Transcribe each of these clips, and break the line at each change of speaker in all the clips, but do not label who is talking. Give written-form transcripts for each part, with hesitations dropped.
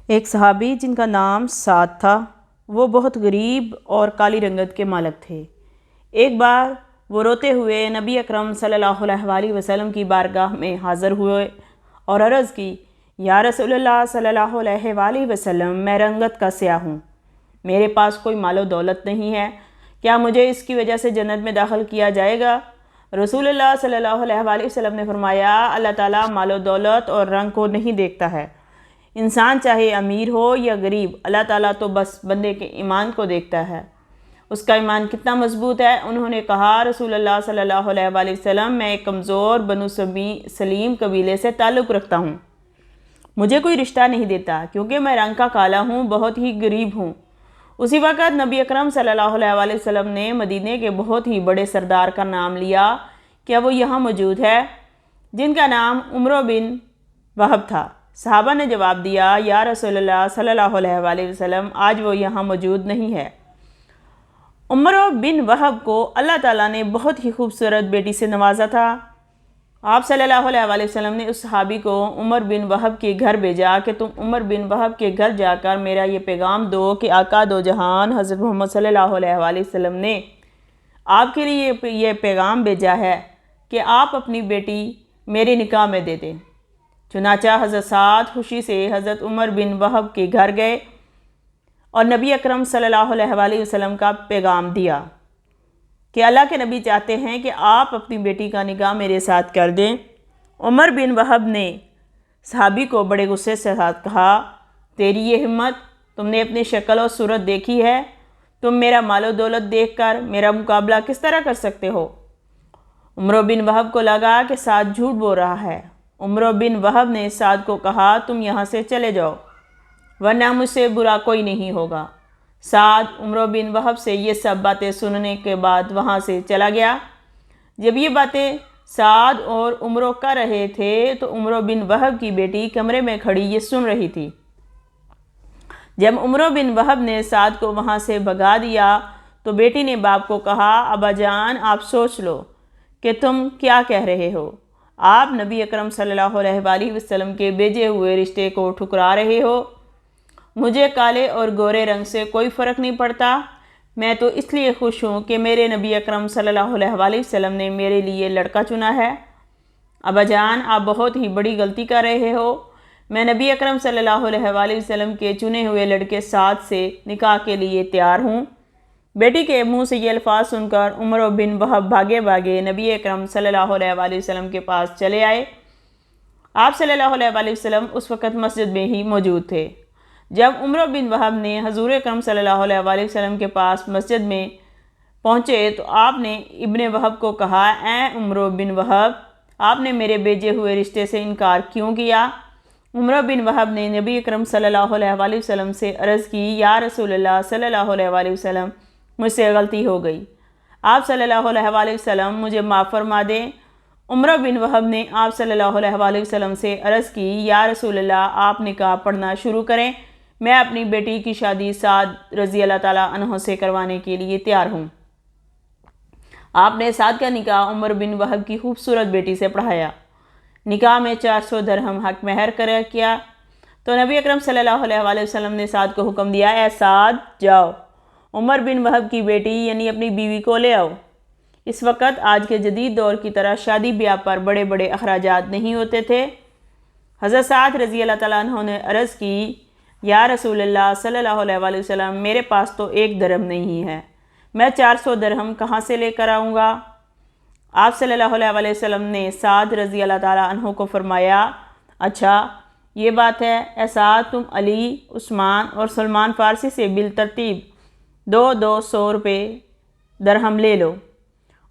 ایک صحابی جن کا نام سعد تھا، وہ بہت غریب اور کالی رنگت کے مالک تھے۔ ایک بار وہ روتے ہوئے نبی اکرم صلی اللہ علیہ وسلم کی بارگاہ میں حاضر ہوئے اور عرض کی، یا رسول اللہ صلی اللہ علیہ وسلم، میں رنگت کا سیاہ ہوں، میرے پاس کوئی مال و دولت نہیں ہے، کیا مجھے اس کی وجہ سے جنت میں داخل کیا جائے گا؟ رسول اللہ صلی اللہ علیہ وسلم نے فرمایا، اللہ تعالیٰ مال و دولت اور رنگ کو نہیں دیکھتا ہے، انسان چاہے امیر ہو یا غریب، اللہ تعالیٰ تو بس بندے کے ایمان کو دیکھتا ہے، اس کا ایمان کتنا مضبوط ہے۔ انہوں نے کہا، رسول اللہ صلی اللہ علیہ وسلم، میں ایک کمزور بنو سلیم قبیلے سے تعلق رکھتا ہوں، مجھے کوئی رشتہ نہیں دیتا کیونکہ میں رنگ کا کالا ہوں، بہت ہی غریب ہوں۔ اسی وقت نبی اکرم صلی اللہ علیہ وسلم نے مدینے کے بہت ہی بڑے سردار کا نام لیا، کیا وہ یہاں موجود ہے؟ جن کا نام عمر بن وہب تھا۔ صحابہ نے جواب دیا، یا رسول اللہ صلی اللہ علیہ وسلم، آج وہ یہاں موجود نہیں ہے۔ عمر بن وہب کو اللہ تعالیٰ نے بہت ہی خوبصورت بیٹی سے نوازا تھا۔ آپ صلی اللہ علیہ وسلم نے اس صحابی کو عمر بن وہب کے گھر بھیجا کہ تم عمر بن وہب کے گھر جا کر میرا یہ پیغام دو کہ آقا دو جہان حضرت محمد صلی اللہ علیہ وسلم نے آپ کے لیے یہ پیغام بھیجا ہے کہ آپ اپنی بیٹی میرے نکاح میں دے دیں۔ چنانچہ حضرت سعد خوشی سے حضرت عمر بن وہب کے گھر گئے اور نبی اکرم صلی اللہ علیہ وسلم کا پیغام دیا کہ اللہ کے نبی چاہتے ہیں کہ آپ اپنی بیٹی کا نکاح میرے ساتھ کر دیں۔ عمر بن وہب نے صحابی کو بڑے غصے سے کہا، تیری یہ ہمت، تم نے اپنی شکل و صورت دیکھی ہے، تم میرا مال و دولت دیکھ کر میرا مقابلہ کس طرح کر سکتے ہو؟ عمر بن وہب کو لگا کہ سعد جھوٹ بول رہا ہے۔ عمر بن وہب نے سعد کو کہا، تم یہاں سے چلے جاؤ ورنہ مجھ سے برا کوئی نہیں ہوگا۔ سعد عمر بن وہب سے یہ سب باتیں سننے کے بعد وہاں سے چلا گیا۔ جب یہ باتیں سعد اور عمر کر رہے تھے تو عمر بن وہب کی بیٹی کمرے میں کھڑی یہ سن رہی تھی۔ جب عمر بن وہب نے سعد کو وہاں سے بھگا دیا تو بیٹی نے باپ کو کہا، ابا جان، آپ سوچ لو کہ تم کیا کہہ رہے ہو، آپ نبی اکرم صلی اللہ علیہ وسلم کے بھیجے ہوئے رشتے کو ٹھکرا رہے ہو۔ مجھے کالے اور گورے رنگ سے کوئی فرق نہیں پڑتا، میں تو اس لیے خوش ہوں کہ میرے نبی اکرم صلی اللہ علیہ وسلم نے میرے لیے لڑکا چنا ہے۔ ابا جان، آپ بہت ہی بڑی غلطی کر رہے ہو، میں نبی اکرم صلی اللہ علیہ وسلم کے چنے ہوئے لڑکے سعد سے نکاح کے لیے تیار ہوں۔ بیٹی کے منہ سے یہ الفاظ سن کر عمر بن وہب بھاگے بھاگے نبی اکرم صلی اللہ علیہ وسلم کے پاس چلے آئے۔ آپ صلی اللہ علیہ وسلم اس وقت مسجد میں ہی موجود تھے۔ جب عمر بن وہب نے حضور اکرم صلی اللہ علیہ وسلم کے پاس مسجد میں پہنچے تو آپ نے ابن وہب کو کہا، اے عمر بن وہب، آپ نے میرے بھیجے ہوئے رشتے سے انکار کیوں کیا؟ عمر بن وہب نے نبی اکرم صلی اللہ علیہ وسلم سے عرض کی، یا رسول اللہ صلی اللہ علیہ وسلم، مجھ سے غلطی ہو گئی، آپ صلی اللہ علیہ وسلم مجھے معاف فرما دیں۔ عمر بن وہب نے آپ صلی اللہ علیہ وسلم سے عرض کی، یا رسول اللہ، آپ نکاح پڑھنا شروع کریں، میں اپنی بیٹی کی شادی سعد رضی اللہ تعالیٰ عنہ سے کروانے کے لیے تیار ہوں۔ آپ نے سعد کا نکاح عمر بن وہب کی خوبصورت بیٹی سے پڑھایا۔ نکاح میں 400 درہم حق مہر قرار کیا تو نبی اکرم صلی اللہ علیہ وسلم نے سعد کو حکم دیا، اے سعد، جاؤ عمر بن وہب کی بیٹی یعنی اپنی بیوی کو لے آؤ۔ اس وقت آج کے جدید دور کی طرح شادی بیاہ پر بڑے بڑے اخراجات نہیں ہوتے تھے۔ حضرت سعد رضی اللہ تعالیٰ عنہ نے عرض کی، یا رسول اللہ صلی اللہ علیہ وسلم، میرے پاس تو 1 درہم نہیں ہے، میں 400 درہم کہاں سے لے کر آؤں گا؟ آپ صلی اللہ علیہ وسلم نے سعد رضی اللہ تعالیٰ عنہ کو فرمایا، اچھا یہ بات ہے، اے سعد، تم علی، عثمان اور سلمان فارسی سے بالترتیب 200 روپے درہم لے لو،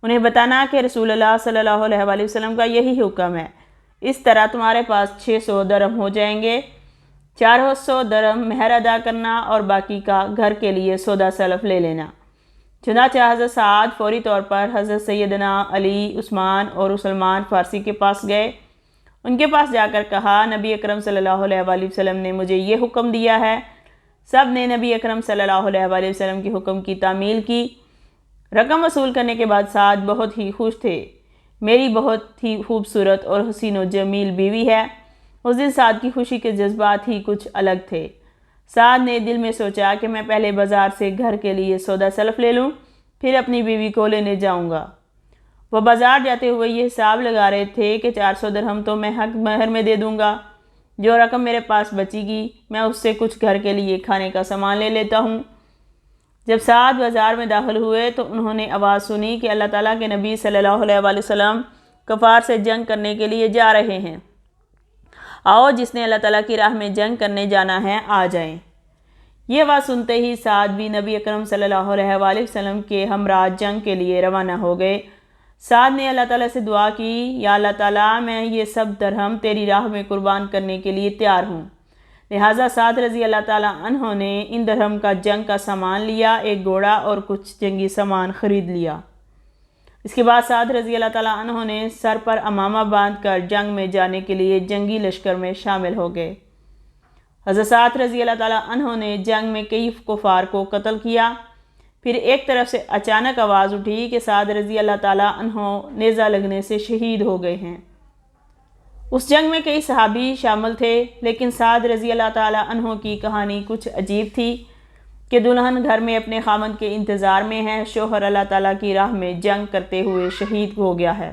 انہیں بتانا کہ رسول اللہ صلی اللہ علیہ وسلم کا یہی حکم ہے، اس طرح تمہارے پاس 600 درہم ہو جائیں گے۔ 400 درہم مہر ادا کرنا اور باقی کا گھر کے لیے سودا سلف لے لینا۔ چنانچہ حضرت سعد فوری طور پر حضرت سیدنا علی، عثمان اور سلمان فارسی کے پاس گئے۔ ان کے پاس جا کر کہا، نبی اکرم صلی اللہ علیہ وسلم نے مجھے یہ حکم دیا ہے۔ سب نے نبی اکرم صلی اللہ علیہ وسلم کی حکم کی تعمیل کی۔ رقم وصول کرنے کے بعد سعد بہت ہی خوش تھے، میری بہت ہی خوبصورت اور حسین و جمیل بیوی ہے۔ اس دن سعد کی خوشی کے جذبات ہی کچھ الگ تھے۔ سعد نے دل میں سوچا کہ میں پہلے بازار سے گھر کے لیے سودا سلف لے لوں، پھر اپنی بیوی کو لینے جاؤں گا۔ وہ بازار جاتے ہوئے یہ حساب لگا رہے تھے کہ 400 درہم تو میں حق مہر میں دے دوں گا، جو رقم میرے پاس بچی گی میں اس سے کچھ گھر کے لیے کھانے کا سامان لے لیتا ہوں۔ جب سعد بازار میں داخل ہوئے تو انہوں نے آواز سنی کہ اللہ تعالیٰ کے نبی صلی اللہ علیہ وآلہ وسلم کفار سے جنگ کرنے کے لیے جا رہے ہیں، آؤ جس نے اللہ تعالیٰ کی راہ میں جنگ کرنے جانا ہے آ جائیں۔ یہ آواز سنتے ہی سعد بھی نبی اکرم صلی اللہ علیہ وآلہ وسلم کے ہمراہ جنگ کے لیے روانہ ہو گئے۔ سعد نے اللہ تعالیٰ سے دعا کی، یا اللہ تعالیٰ میں یہ سب درہم تیری راہ میں قربان کرنے کے لیے تیار ہوں۔ لہٰذا سعد رضی اللہ تعالیٰ عنہ نے ان درہم کا جنگ کا سامان لیا، ایک گھوڑا اور کچھ جنگی سامان خرید لیا۔ اس کے بعد سعد رضی اللہ تعالیٰ عنہ نے سر پر امامہ باندھ کر جنگ میں جانے کے لیے جنگی لشکر میں شامل ہو گئے۔ حضرت سعد رضی اللہ تعالیٰ عنہ نے جنگ میں کئی کفار کو قتل کیا۔ پھر ایک طرف سے اچانک آواز اٹھی کہ سعد رضی اللہ تعالیٰ عنہ نیزہ لگنے سے شہید ہو گئے ہیں۔ اس جنگ میں کئی صحابی شامل تھے، لیکن سعد رضی اللہ تعالیٰ عنہ کی کہانی کچھ عجیب تھی کہ دلہن گھر میں اپنے خامند کے انتظار میں ہے، شوہر اللہ تعالیٰ کی راہ میں جنگ کرتے ہوئے شہید ہو گیا ہے۔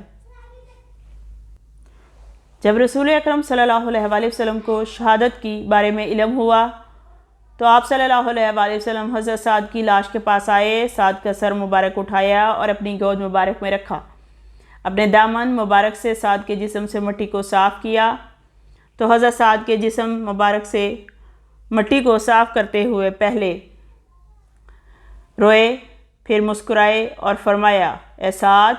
جب رسول اکرم صلی اللہ علیہ وآلہ وسلم کو شہادت کی بارے میں علم ہوا تو آپ صلی اللہ علیہ وآلہ وسلم حضرت سعد کی لاش کے پاس آئے، سعد کا سر مبارک اٹھایا اور اپنی گود مبارک میں رکھا، اپنے دامن مبارک سے سعد کے جسم سے مٹی کو صاف کیا تو حضرت سعد کے جسم مبارک سے مٹی کو صاف کرتے ہوئے پہلے روئے، پھر مسکرائے اور فرمایا، اے سعد،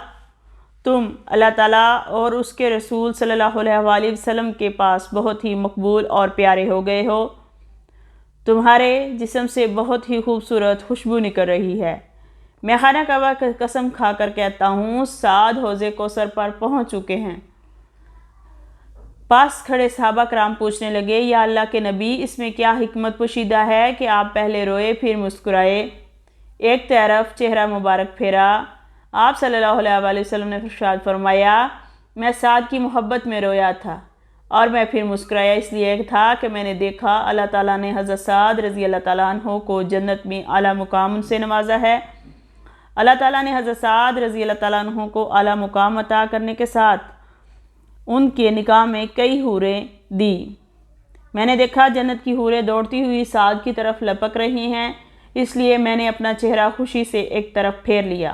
تم اللہ تعالیٰ اور اس کے رسول صلی اللہ علیہ وآلہ وسلم کے پاس بہت ہی مقبول اور پیارے ہو گئے ہو، تمہارے جسم سے بہت ہی خوبصورت خوشبو نکل رہی ہے۔ میں خانہ کعبہ کی قسم کھا کر کہتا ہوں، سعد حوض کوثر پر پہنچ چکے ہیں۔ پاس کھڑے صحابہ کرام پوچھنے لگے، یا اللہ کے نبی، اس میں کیا حکمت پوشیدہ ہے کہ آپ پہلے روئے پھر مسکرائے، ایک طرف چہرہ مبارک پھیرا؟ آپ صلی اللہ علیہ وآلہ وسلم نے ارشاد فرمایا، میں سعد کی محبت میں رویا تھا اور میں پھر مسکرایا اس لیے تھا کہ میں نے دیکھا اللہ تعالیٰ نے حضرت سعد رضی اللہ تعالیٰ عنہ کو جنت میں اعلیٰ مقام ان سے نوازا ہے۔ اللہ تعالیٰ نے حضرت سعد رضی اللہ تعالیٰ عنہ کو اعلیٰ مقام عطا کرنے کے ساتھ ان کے نکاح میں کئی حوریں دی۔ میں نے دیکھا جنت کی حوریں دوڑتی ہوئی سعد کی طرف لپک رہی ہیں، اس لیے میں نے اپنا چہرہ خوشی سے ایک طرف پھیر لیا۔